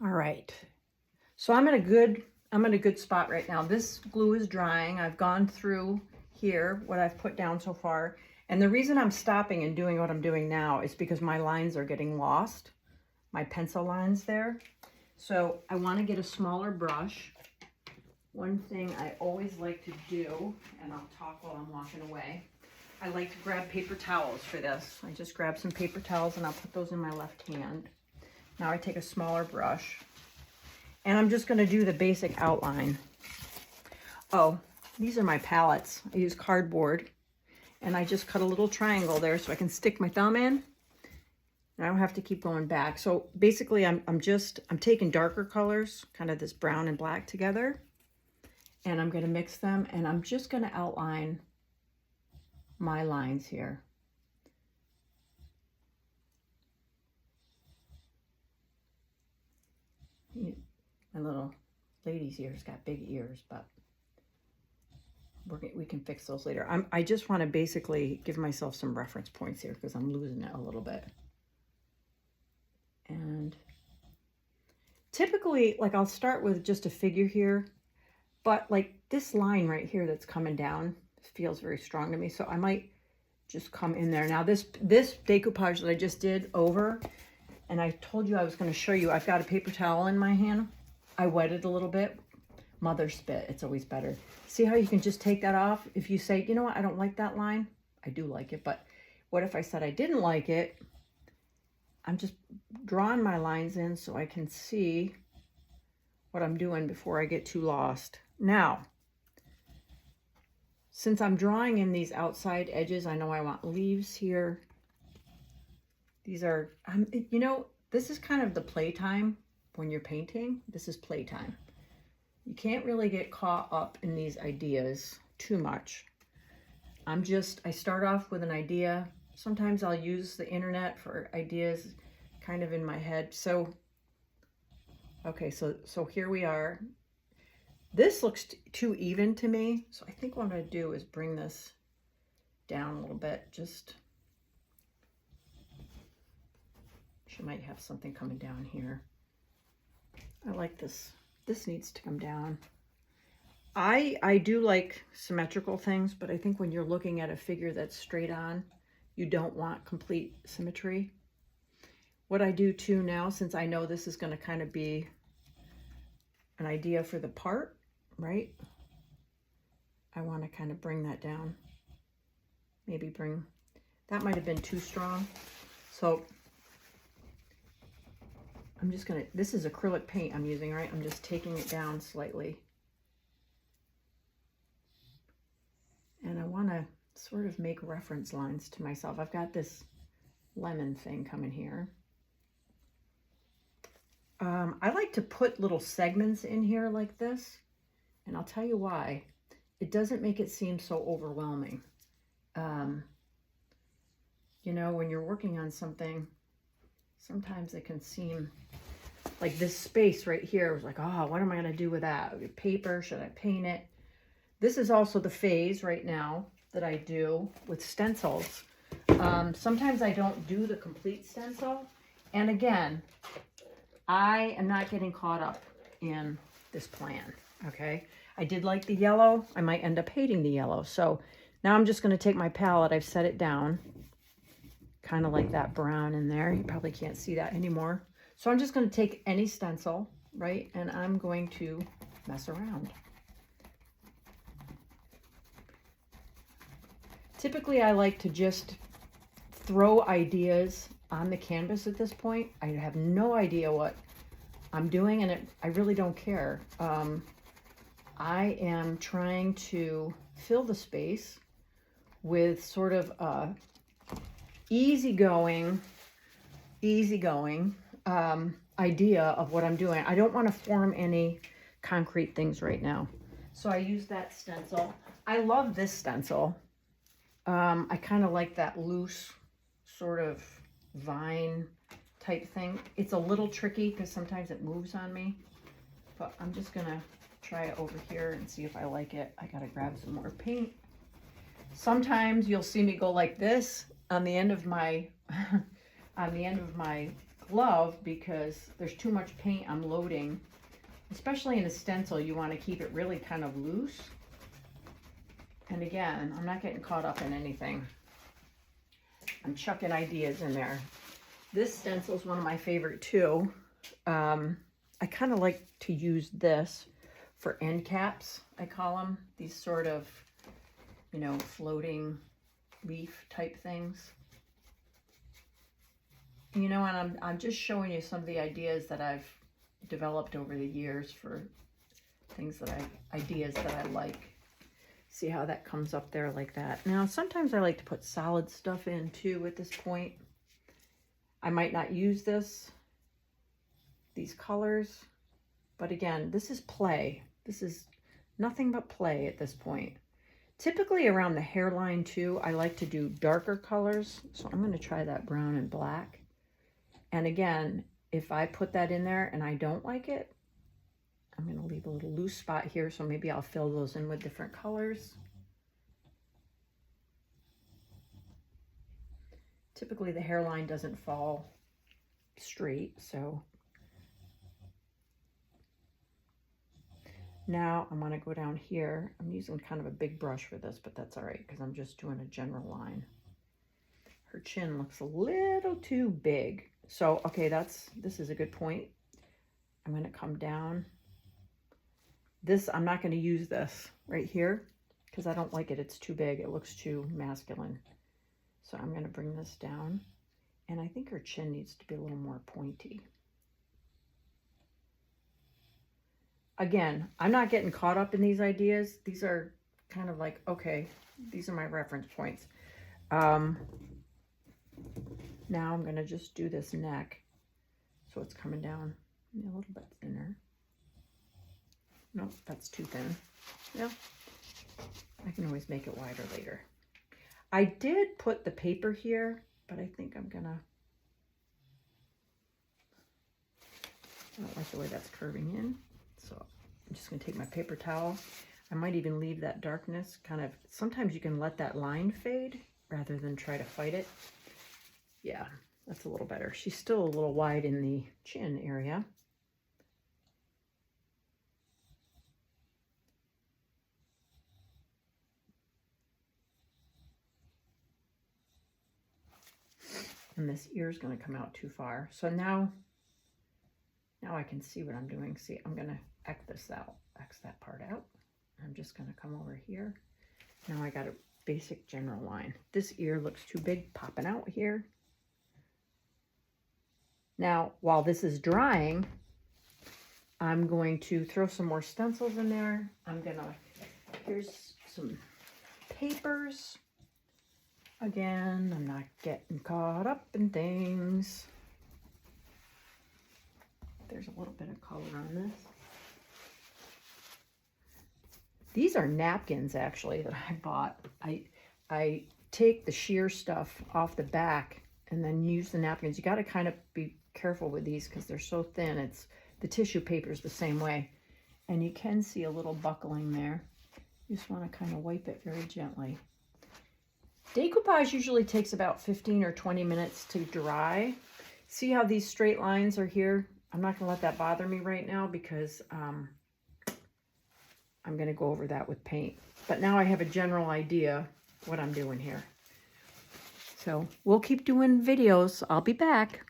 All right. So I'm in a good spot right now. This glue is drying. I've gone through here what I've put down so far. And the reason I'm stopping and doing what I'm doing now is because my lines are getting lost, my pencil lines there. So I want to get a smaller brush. One thing I always like to do, and I'll talk while I'm walking away, I like to grab paper towels for this. I just grab some paper towels and I'll put those in my left hand. Now I take a smaller brush and I'm just going to do the basic outline. Oh, these are my palettes. I use cardboard and I just cut a little triangle there so I can stick my thumb in. And I don't have to keep going back. So basically I'm taking darker colors, kind of this brown and black together, and I'm going to mix them, and I'm just going to outline my lines here. My little lady's ears got big ears, but we can fix those later. I just want to basically give myself some reference points here because I'm losing it a little bit. And typically, like, I'll start with just a figure here, but like this line right here that's coming down feels very strong to me, so I might just come in there. Now this decoupage that I just did over, and I told you I was going to show you, I've got a paper towel in my hand. I wet it a little bit. Mother spit, it's always better. See how you can just take that off? If you say, you know what, I don't like that line. I do like it, but what if I said I didn't like it? I'm just drawing my lines in so I can see what I'm doing before I get too lost. Now, since I'm drawing in these outside edges, I know I want leaves here. These are, you know, this is kind of the playtime when you're painting. This is playtime. You can't really get caught up in these ideas too much. I start off with an idea. Sometimes I'll use the internet for ideas kind of in my head. So, okay, so here we are. This looks too even to me. So I think what I'm gonna do is bring this down a little bit. Just, she might have something coming down here. I like this. This needs to come down. I do like symmetrical things, but I think when you're looking at a figure that's straight on, you don't want complete symmetry. What I do too now, since I know this is going to kind of be an idea for the part, right? I want to kind of bring that down. Maybe that might have been too strong. So I'm just going to, this is acrylic paint I'm using, right? I'm just taking it down slightly. And I want to sort of make reference lines to myself. I've got this lemon thing coming here. I like to put little segments in here like this, and I'll tell you why. It doesn't make it seem so overwhelming. You know, when you're working on something, sometimes it can seem like this space right here was like, oh, what am I going to do with that? Paper, should I paint it? This is also the phase right now that I do with stencils. Sometimes I don't do the complete stencil. And again, I am not getting caught up in this plan, okay? I did like the yellow. I might end up hating the yellow. So now I'm just going to take my palette. I've set it down, kind of like that brown in there. You probably can't see that anymore. So I'm just going to take any stencil, right? And I'm going to mess around. Typically, I like to just throw ideas on the canvas at this point. I have no idea what I'm doing, and I really don't care. I am trying to fill the space with sort of a easygoing idea of what I'm doing. I don't want to form any concrete things right now. So I use that stencil. I love this stencil. I kind of like that loose sort of vine type thing. It's a little tricky because sometimes it moves on me, but I'm just gonna try it over here and see if I like it. I gotta grab some more paint. Sometimes you'll see me go like this on the end of my glove because there's too much paint I'm loading. Especially in a stencil, you want to keep it really kind of loose. And again, I'm not getting caught up in anything. I'm chucking ideas in there. This stencil is one of my favorite too. I kind of like to use this for end caps, I call them. These sort of, you know, floating leaf type things. You know, and I'm just showing you some of the ideas that I've developed over the years for things that ideas that I like. See how that comes up there like that. Now, sometimes I like to put solid stuff in too at this point. I might not use these colors, but again, this is play. This is nothing but play at this point. Typically around the hairline too, I like to do darker colors. So I'm going to try that brown and black. And again, if I put that in there and I don't like it, I'm going to leave a little loose spot here. So maybe I'll fill those in with different colors. Typically the hairline doesn't fall straight, so now I'm going to go down here. I'm using kind of a big brush for this, but that's all right because I'm just doing a general line. Her chin looks a little too big. So, okay, this is a good point. I'm going to come down. This, I'm not going to use this right here because I don't like it. It's too big. It looks too masculine. So I'm going to bring this down. And I think her chin needs to be a little more pointy. Again, I'm not getting caught up in these ideas. These are kind of like, okay, these are my reference points. Now I'm going to just do this neck. So it's coming down a little bit thinner. Nope, that's too thin. Yeah, I can always make it wider later. I did put the paper here, but I think I'm going to, I don't like the way that's curving in. So I'm just going to take my paper towel. I might even leave that darkness kind of, sometimes you can let that line fade rather than try to fight it. Yeah, that's a little better. She's still a little wide in the chin area. And this ear is going to come out too far. So now I can see what I'm doing. See, I'm going to X this out, X that part out. I'm just going to come over here. Now I got a basic general line. This ear looks too big popping out here. Now, while this is drying, I'm going to throw some more stencils in there. Here's some papers. Again, I'm not getting caught up in things. There's a little bit of color on this. These are napkins, actually, that I bought. I take the sheer stuff off the back and then use the napkins. You got to kind of be careful with these because they're so thin. The tissue paper is the same way. And you can see a little buckling there. You just want to kind of wipe it very gently. Decoupage usually takes about 15 or 20 minutes to dry. See how these straight lines are here? I'm not going to let that bother me right now because I'm going to go over that with paint. But now I have a general idea what I'm doing here. So we'll keep doing videos. I'll be back.